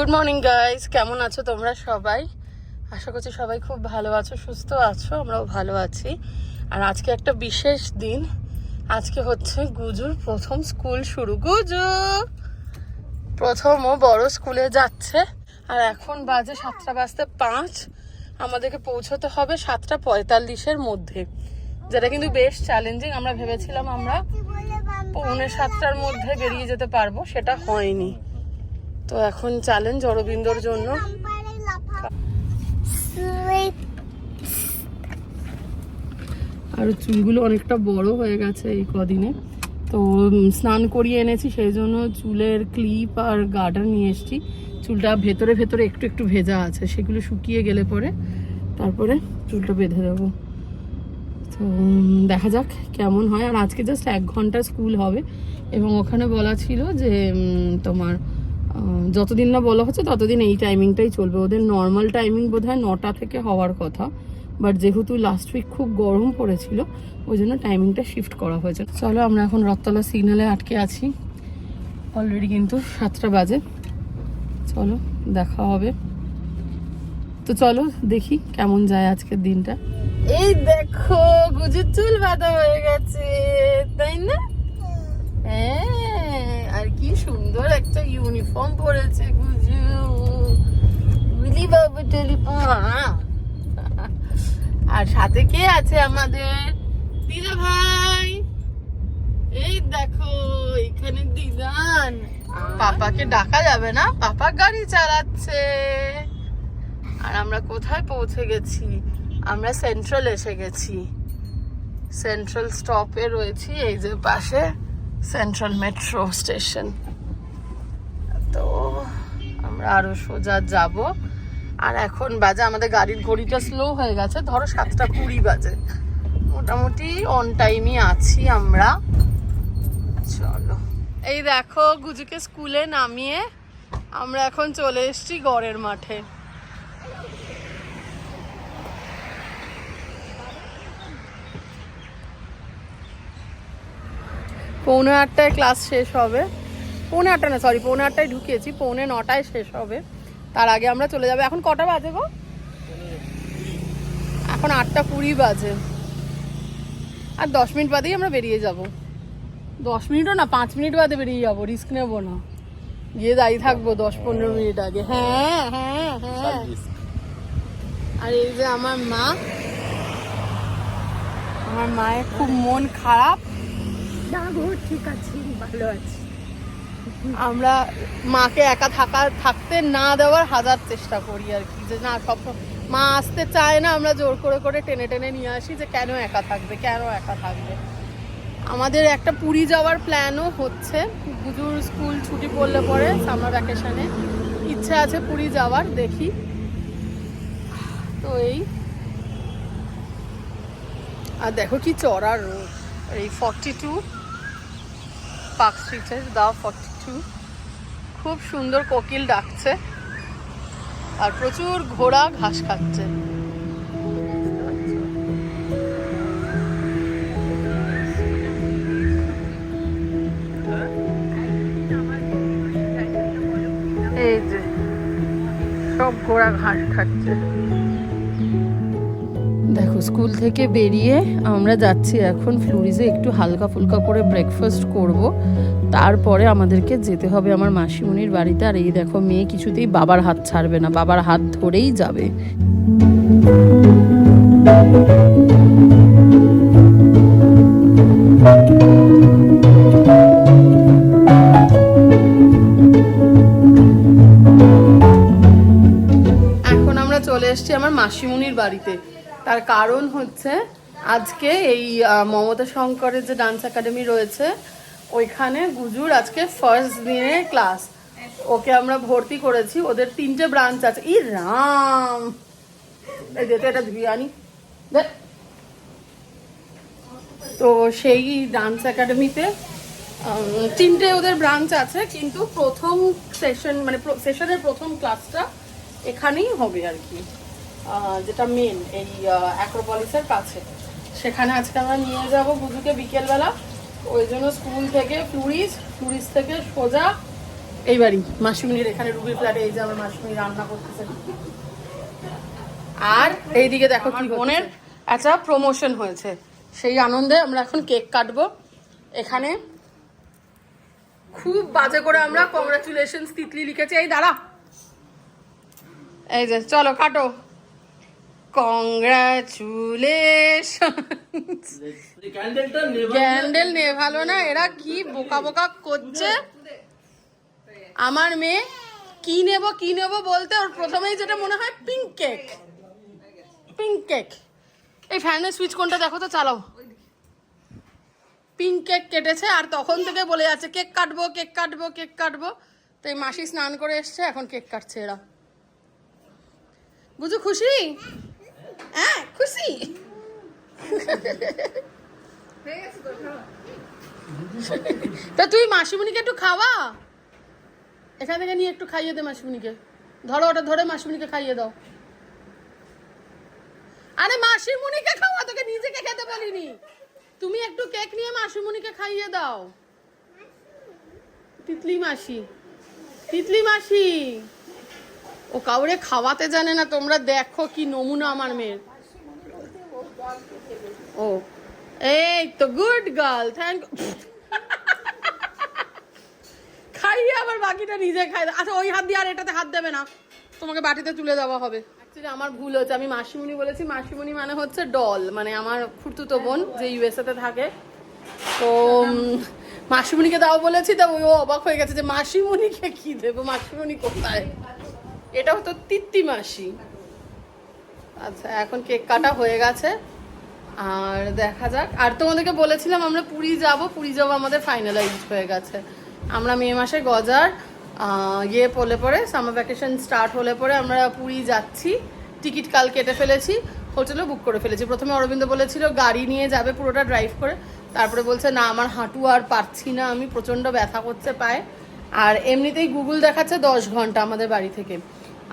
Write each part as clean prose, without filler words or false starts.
Good morning guys, কেমন আছো তোমরা সবাই? আশা করছি সবাই খুব ভালো আছো, সুস্থ আছো। আমরাও ভালো আছি। আর আজকে একটা বিশেষ দিন। আজকে হচ্ছে গুজুর প্রথম স্কুল শুরু। গুজু প্রথম ও বড় স্কুলে যাচ্ছে। আর এখন বাজে 7:05। আমাদেরকে পৌঁছতে হবে 7:45-এর মধ্যে, যেটা কিন্তু বেশ চ্যালেঞ্জিং। আমরা ভেবেছিলাম আমরা 6:45-র মধ্যে বেরিয়ে যেতে পারবো, সেটা হয়নি। তো এখন চ্যালেঞ্জ অরবিন্দর জন্য। আর চুলগুলো অনেকটা বড় হয়ে গেছে এই কদিনে, তো স্নান করিয়ে এনেছি, সেই জন্য চুলের ক্লিপ আর গার্ডার নিয়ে এসেছি। চুলটা ভেতরে ভেতরে একটু একটু ভেজা আছে, সেগুলো শুকিয়ে গেলে পরে তারপরে চুলটা বেঁধে দেবো। তো দেখা যাক কেমন হয়। আর আজকে জাস্ট 1 ঘন্টা স্কুল হবে, এবং ওখানে বলা ছিল যে তোমার যতদিন না বলা হচ্ছে ততদিন এই টাইমিংটাই চলবে। ওদের নর্মাল টাইমিং বোধহয় 9টা থেকে হওয়ার কথা, বাট যেহেতু লাস্ট উইক খুব গরম পড়েছিল ওই জন্য টাইমিংটা শিফট করা হয়েছে। চলো, আমরা এখন রথতলা সিগন্যালে আটকে আছি। অলরেডি কিন্তু 7টা বাজে। চলো, দেখা হবে। তো চলো দেখি কেমন যায় আজকের দিনটা। এই দেখো, গুজুর চুল বাঁধা হয়ে গেছে, তাই না? হ্যাঁ, আর কি সুন্দর একটা ইউনিফর্ম পরেছে গুজু। উলি বাবু টলি। আর সাথে কে আছে? আমাদের দিদা ভাই। এই দেখো, এখানে দিদান। পাপাকে ডাকা যাবে না, পাপা গাড়ি চালাচ্ছে। আর আমরা কোথায় পৌঁছে গেছি? আমরা সেন্ট্রাল এসে গেছি। সেন্ট্রাল স্টপে রয়েছি, এই যে পাশে সেন্ট্রাল মেট্রো স্টেশন। তো আমরা আরো সোজা যাব। আর এখন বাজে, আমাদের গাড়ির ঘড়িটা স্লো হয়ে গেছে, ধরো 7:20 বাজে। মোটামুটি অন টাইমই আছি আমরা। চলো, এই দেখো গুজুকে স্কুলে নামিয়ে আমরা এখন চলে এসেছি গড়ের মাঠে। পৌনে 8টায় ক্লাস শেষ হবে। পৌনে 8টা না, সরি, পৌনে 8টায় ঢুকিয়েছি, পৌনে 9টায় শেষ হবে। তার আগে আমরা চলে যাবো। এখন কটা বাজে গো? এখন 8:20 বাজে। আর 10 মিনিট বাদেই আমরা বেরিয়ে যাব। 10 মিনিটও না, 5 মিনিট বাদে বেরিয়ে যাবো, রিস্ক নেবো না। গিয়ে দাঁড়িয়ে থাকবো 10-15 মিনিট আগে। হ্যাঁ হ্যাঁ হ্যাঁ। আর এই যে আমার মা, আমার মায়ের খুব মন খারাপ। না গো, ঠিক আছে, ভালো আছি। আমরা মাকে একা থাকতে না দেওয়ার হাজার চেষ্টা করি আর কি, যে না, সব মা আসতে চায় না, আমরা জোর করে করে টেনে টেনে নিয়ে আসি যে কেন একা থাকবে, কেন একা থাকবে। আমাদের একটা পুরী যাওয়ার প্ল্যানও হচ্ছে। গুজুর স্কুল ছুটি পড়লে পরে সামার ভ্যাকেশনে ইচ্ছে আছে পুরী যাওয়ার, দেখি। তো এই, আর দেখো কি চড়ার রোড। এই 42 পার্ক স্ট্রিটের দা 42, খুব সুন্দর কোকিল ডাকছে আর প্রচুর ঘোড়া ঘাস খাচ্ছে। এই যে সব ঘোড়া ঘাস খাচ্ছে। দেখো, স্কুল থেকে বেরিয়ে আমরা যাচ্ছি এখন ফ্লুরিজে একটু হালকা ফুলকা করে ব্রেকফাস্ট করব। তারপরে আমাদেরকে যেতে হবে আমার মাসিমণির বাড়িতে। আর এই দেখো, মেয়ে কিছুতেই বাবার হাত ছাড়বে না, বাবার হাত ধরেই যাবে। এখন আমরা চলে এসেছি আমার মাসিমণির বাড়িতে। তার কারণ হচ্ছে আজকে এই মমতা শঙ্করের যে ডান্স একাডেমি রয়েছে ওইখানে গুজুর আজকে ফার্স্ট দিনের ক্লাস। ওকে আমরা ভর্তি করেছি। ওদের 3টে ব্রাঞ্চ আছে। ই রাম, এই যেতে এটা বিরিয়ানি। তো সেই ডান্স একাডেমিতে 3টে ওদের ব্রাঞ্চ আছে, কিন্তু প্রথম সেশন, মানে সেশনের প্রথম ক্লাসটা এখানেই হবে আর কি, যেটা মেন এই অ্যাক্রোপলিসের কাছে। সেখানে আজকে আমরা নিয়ে যাব গুজুকে বিকেলবেলা। ওই জন্য স্কুল থেকে ফ্লুরিজ থেকে সোজা এইবারই মাসিমণির এখানে রুবির ফ্ল্যাটে এই যে আমার মাসিমণি রান্না করতেছে। আর এইদিকে দেখো কি বোনের একটা প্রমোশন হয়েছে, সেই আনন্দে আমরা এখন কেক কাটবো। এখানে খুব বাজে করে আমরা কংগ্রাচুলেশনস তিতলি লিখেছি। এই দাঁড়া, এই যে চলো কাটো। কংগ্রাচুলেশন। ক্যান্ডেল নেভালো না, এরা কি বোকা বোকা করছে। আমার মেয়ে কি নেব বলতে ওর প্রথমেই যেটা মনে হয় পিঙ্ক কেক, পিঙ্ক কেক। এই ফ্যানের সুইচ কোনটা দেখো তো, চালাও। পিঙ্ক কেক কেটেছে আর তখন থেকে বলে যাচ্ছে কেক কাটবো কেক কাটবো কেক কাটবো। তো এই মাসি স্নান করে এসছে, এখন কেক কাটছে এরা। বুঝু খুশি? হ্যাঁ খুশি। তা তুই মাসিমণিকে একটু খাওয়া, এখান থেকে নিয়ে একটু খাইয়ে দে মাসিমণিকে। ধরো ওটা ধরে মাসিমণিকে খাইয়ে দাও। আরে মাসিমণিকে খাওয়া, তোকে নিজেকে খেতে বলিনি। তুমি একটু কেক নিয়ে মাসিমণিকে খাইয়ে দাও। তিতলি মাসি, তিতলি মাসি ও কাউরে খাওয়াতে জানে না। তোমরা দেখো কি নমুনা আমার মেয়ের। ও এই তো গুড গার্ল, থ্যাংক। খাইয়ে আবার বাকিটা নিজে খাই। আচ্ছা ওই হাত দিয়ে আর এটাতে হাত দেবে না, তোমাকে বাটিতে তুলে দেওয়া হবে। অ্যাকচুয়ালি আমার ভুল হচ্ছে, আমি মাসিমণি বলেছি। মাসিমণি মানে হচ্ছে ডল, মানে আমার খুড়তুতো বোন যে ইউএসএতে থাকে। তো মাসিমণিকে দাও বলেছি, তা ও অবাক হয়ে গেছে যে মাসিমণিকে কি দেবো, মাসিমণি কোথায়। এটা হতো তিত্তি মাসি। আচ্ছা এখন কেক কাটা হয়ে গেছে, আর দেখা যাক। আর তোমাদেরকে বলেছিলাম আমরা পুরী যাব আমাদের ফাইনালাইজড হয়ে গেছে। আমরা মে মাসে গজার ইয়ে পড়লে পরে, সামার ভ্যাকেশন স্টার্ট হলে পরে আমরা পুরী যাচ্ছি। টিকিট কাল কেটে ফেলেছি, হোটেলও বুক করে ফেলেছি। প্রথমে অরবিন্দ বলেছিল গাড়ি নিয়ে যাবে পুরোটা ড্রাইভ করে, তারপরে বলছে না আমার হাঁটু আর পারছি না, আমি প্রচণ্ড ব্যথা করছে পায়ে। আর এমনিতেই গুগল দেখাচ্ছে 10 ঘন্টা আমাদের বাড়ি থেকে।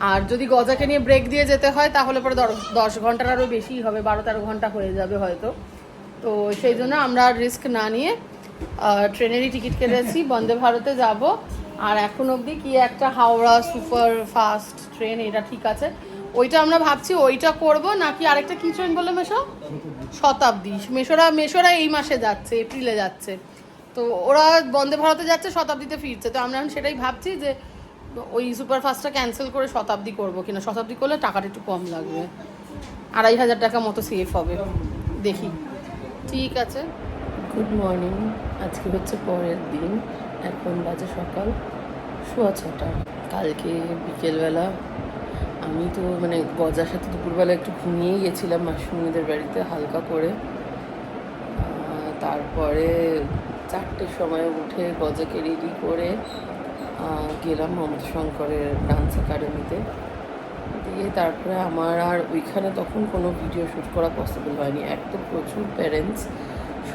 আর যদি গজাকে নিয়ে ব্রেক দিয়ে যেতে হয় তাহলে পরে 10 ঘন্টার আরও বেশিই হবে, 12-13 ঘন্টা হয়ে যাবে হয়তো। তো সেই জন্য আমরা রিস্ক না নিয়ে ট্রেনেরই টিকিট কেটেছি, বন্দে ভারতে যাব। আর এখন অবধি কি একটা হাওড়া সুপার ফাস্ট ট্রেন, এটা ঠিক আছে। ওইটা আমরা ভাবছি ওইটা করব, নাকি আরেকটা কি ট্রেন বলে মেশো, শতাব্দী। মেশোরা এই মাসে যাচ্ছে, এপ্রিলে যাচ্ছে। তো ওরা বন্দে ভারতে যাচ্ছে, শতাব্দীতে ফিরছে। তো আমরা এখন সেটাই ভাবছি যে ওই সুপারফাস্টটা ক্যান্সেল করে শতাব্দী করবো কিনা। শতাব্দী করলে টাকাটা একটু কম লাগবে, 2500 টাকা মতো সেফ হবে, দেখি। ঠিক আছে। গুড মর্নিং, আজকে হচ্ছে পরের দিন। এখন বাজে সকাল 6:15। কালকে বিকেলবেলা আমি তো মানে গজার সাথে দুপুরবেলা একটু ঘুমিয়েই গেছিলাম মাসিমণিদের বাড়িতে হালকা করে। তারপরে 4টের সময় উঠে গজাকে রেডি করে গেলাম মমতা শঙ্করের ডান্স একাডেমিতে। দিয়ে তারপরে আমার আর ওইখানে তখন কোনো ভিডিও শ্যুট করা পসিবল হয়নি। এক তো প্রচুর প্যারেন্টস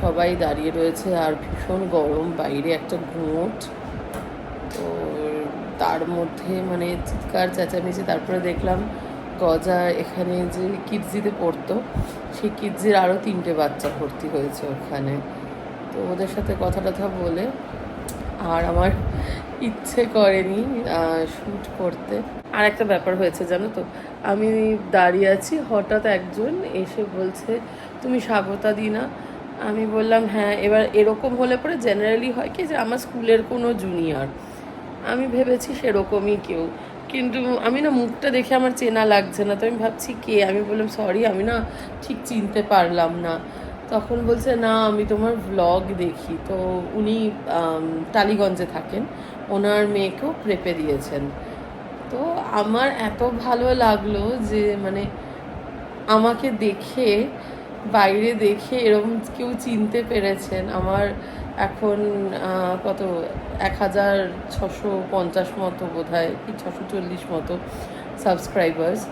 সবাই দাঁড়িয়ে রয়েছে, আর ভীষণ গরম, বাইরে একটা গুঁট। তো তার মধ্যে মানে চিৎকার চেঁচামেচি। তারপরে দেখলাম গজা এখানে যে কিডজিতে পড়তো, সেই কিডজির আরও 3টে বাচ্চা ভর্তি হয়েছে ওখানে। তো ওদের সাথে কথা টথা বলে আর আমার ইচ্ছে করেনি শ্যুট করতে। আর একটা ব্যাপার হয়েছে জানো তো, আমি দাঁড়িয়ে আছি, হঠাৎ একজন এসে বলছে তুমি স্বাগতা দি না। আমি বললাম হ্যাঁ। এবার এরকম হলে পরে জেনারেলি হয় কি যে আমার স্কুলের কোনো জুনিয়র, আমি ভেবেছি সেরকমই কেউ, কিন্তু আমি না মুখটা দেখে আমার চেনা লাগছে না। তো আমি ভাবছি কে, আমি বললাম সরি আমি না ঠিক চিনতে পারলাম না। তখন বলছে না আমি তোমার ভ্লগ দেখি। তো উনি টালিগঞ্জে থাকেন, ওনার মেয়েকেও প্রেপে দিয়েছেন। তো আমার এত ভালো লাগলো যে মানে আমাকে দেখে, বাইরে দেখে এরকম কেউ চিনতে পেরেছেন। আমার এখন কত 1650 মতো বোধ হয়, কি 640 মতো সাবস্ক্রাইবার্স।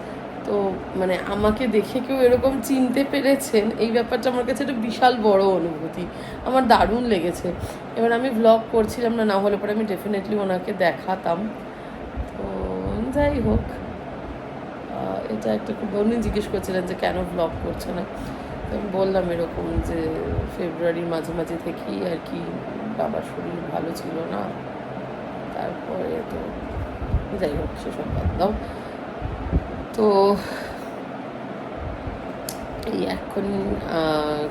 তো মানে আমাকে দেখে কেউ এরকম চিনতে পেরেছেন, এই ব্যাপারটা আমার কাছে একটা বিশাল বড় অনুভূতি, আমার দারুণ লেগেছে। এবার আমি ভ্লগ করছিলাম না, না হলে পরে আমি ডেফিনেটলি ওনাকে দেখাতাম। তো যাই হোক, এটা একটা খুব, উনি জিজ্ঞেস করছিলেন যে কেন ভ্লগ করছে না। তো আমি বললাম এরকম যে ফেব্রুয়ারির মাঝামাঝি থেকেই আর কি বাবার শরীর ভালো ছিল না, তারপরে তো যাই হোক সেসব বাদ দাও। তো এই এখন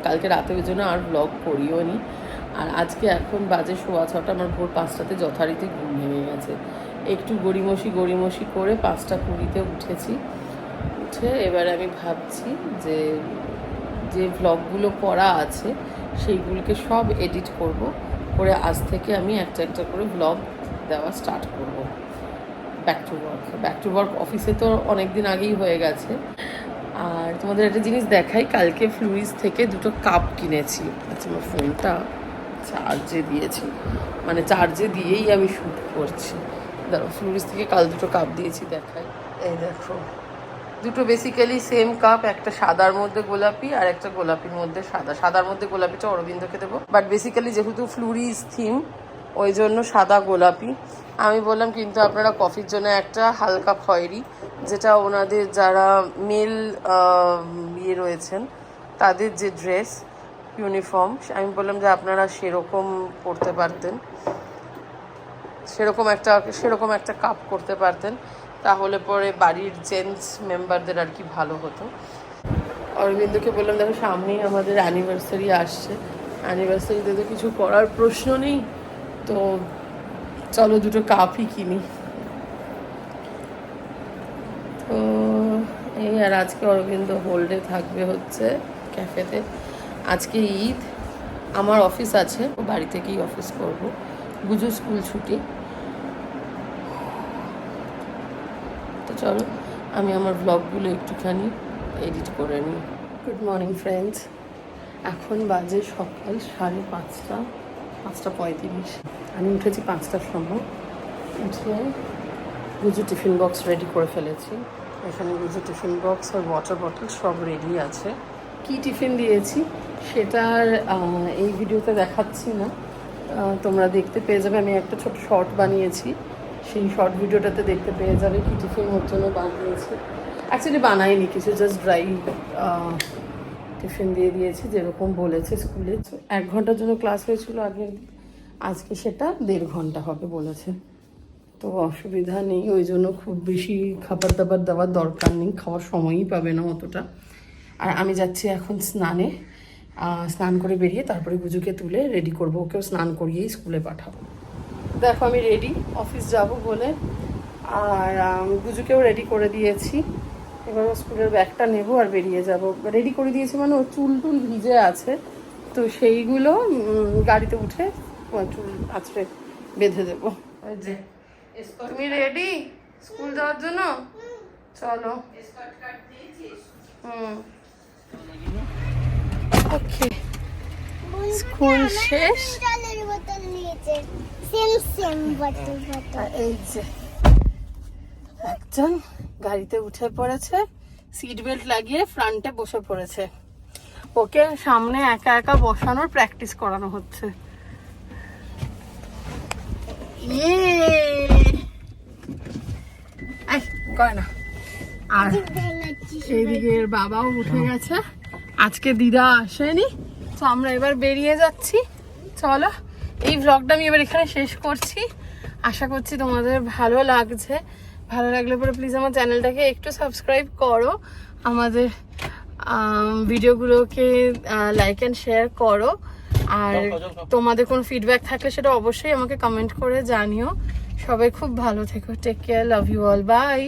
কালকে রাতের জন্য আর ব্লগ করিও নি। আর আজকে এখন বাজে 6:15, আমার ভোর 5টাতে যথারীতি ঘুম ভেঙে গেছে। একটু গড়িমসি করে 5:20 উঠেছি। উঠে এবারে আমি ভাবছি যে যে ভ্লগগুলো করা আছে সেইগুলোকে সব এডিট করব, করে আজ থেকে আমি একটা একটা করে ভ্লগ দেওয়া স্টার্ট করব। ব্যাক টু ওয়ার্ক অফিসে তো অনেক দিন আগেই হয়ে গেছে। আর তোমাদের একটা জিনিস দেখাই, কালকে ফ্লুরিস থেকে 2টো কাপ কিনেছি। আচ্ছা, আমার ফোনটা চার্জে দিয়েছি, মানে চার্জে দিয়েই আমি শ্যুট করছি। ধরো ফ্লুরিস থেকে কাল 2টো কাপ দিয়েছি, দেখাই। এই দেখো, 2টো বেসিক্যালি সেম কাপ, একটা সাদার মধ্যে গোলাপি আর একটা গোলাপির মধ্যে সাদা। সাদার মধ্যে গোলাপিটা অরবিন্দকে দেবো, বাট বেসিক্যালি যেহেতু ফ্লুরিস থিম ওই জন্য সাদা গোলাপি। আমি বললাম কিন্তু আপনারা কফির জন্য একটা হালকা খয়েরি, যেটা ওনাদের যারা মেল ইয়ে রয়েছেন তাদের যে ড্রেস ইউনিফর্ম, আমি বললাম যে আপনারা সেরকম পরতে পারতেন, সেরকম একটা কাপ করতে পারতেন, তাহলে পরে বাড়ির জেন্টস মেম্বারদের আর কি ভালো হতো। অরবিন্দকে বললাম দেখো সামনেই আমাদের অ্যানিভার্সারি আসছে, অ্যানিভার্সারিতে তো কিছু করার প্রশ্ন নেই, তো চলো 2টো কাপই কিনি। তো এই, আর আজকে অরবিন্দ হোল্ডে থাকবে হচ্ছে ক্যাফেতে। আজকে ঈদ, আমার অফিস আছে, বাড়ি থেকেই অফিস করব। গুজু স্কুল ছুটি। তো চলো আমি আমার ব্লগগুলো একটুখানি এডিট করে নিই। গুড মর্নিং ফ্রেন্ডস, এখন বাজে সকাল 5:30, 5:35। আমি উঠেছি 5টার সময়। উঠে গুজু টিফিন বক্স রেডি করে ফেলেছি। এখানে গুজু টিফিন বক্স আর ওয়াটার বটল সব রেডি আছে। কি টিফিন দিয়েছি সেটা আর এই ভিডিওতে দেখাচ্ছি না, তোমরা দেখতে পেয়ে যাবে। আমি একটা ছোট শর্ট বানিয়েছি, সেই শর্ট ভিডিওটাতে দেখতে পেয়ে যাবে কি টিফিন ওর জন্য বানিয়েছি। অ্যাকচুয়ালি বানাইনি কিছু, জাস্ট ড্রাই টিফিন দিয়ে দিয়েছি যেরকম বলেছে স্কুলে। 1 ঘন্টার জন্য ক্লাস হয়েছিল আগের, আজকে সেটা 1.5 ঘন্টা হবে বলেছে। তো অসুবিধা নেই, ওই জন্য খুব বেশি খাবার দাবার দেওয়ার দরকার নেই, খাওয়ার সময়ই পাবে না অতটা। আর আমি যাচ্ছি এখন স্নানে, স্নান করে বেরিয়ে তারপরে গুজুকে তুলে রেডি করবো, ওকেও স্নান করিয়েই স্কুলে পাঠাবো। দেখো আমি রেডি অফিস যাব বলে, আর গুজুকেও রেডি করে দিয়েছি। এবার স্কুলের ব্যাগটা নেবো আর বেরিয়ে যাব। রেডি করে দিয়েছি মানে ওর চুল টুল ভিজে আছে, তো সেইগুলো গাড়িতে উঠে চুল আছড়ে বেঁধে দেবো। তুমি রেডি স্কুল যাওয়ার জন্য? চলো। ওকে, স্কুল শেষ। এই যে একজন গাড়িতে উঠে পড়েছে, সিট বেল্ট লাগিয়ে ফ্রন্টে বসে পড়েছে। ওকে সামনে একা একা বসানোর প্র্যাকটিস করানো হচ্ছে। করে না। আর এইদিকে বাবাও উঠে গেছে, আজকে দিদা আসেনি, তো আমরা এবার বেরিয়ে যাচ্ছি। চলো, এই ভ্লগটা আমি এবার এখানে শেষ করছি। আশা করছি তোমাদের ভালো লাগছে। ভালো লাগলে পরে প্লিজ আমার চ্যানেলটাকে একটু সাবস্ক্রাইব করো, আমাদের ভিডিওগুলোকে লাইক অ্যান্ড শেয়ার করো। আর তোমাদের কোনো ফিডব্যাক থাকলে সেটা অবশ্যই আমাকে কমেন্ট করে জানিও। সবাই খুব ভালো থেকো, take care, love you all, by.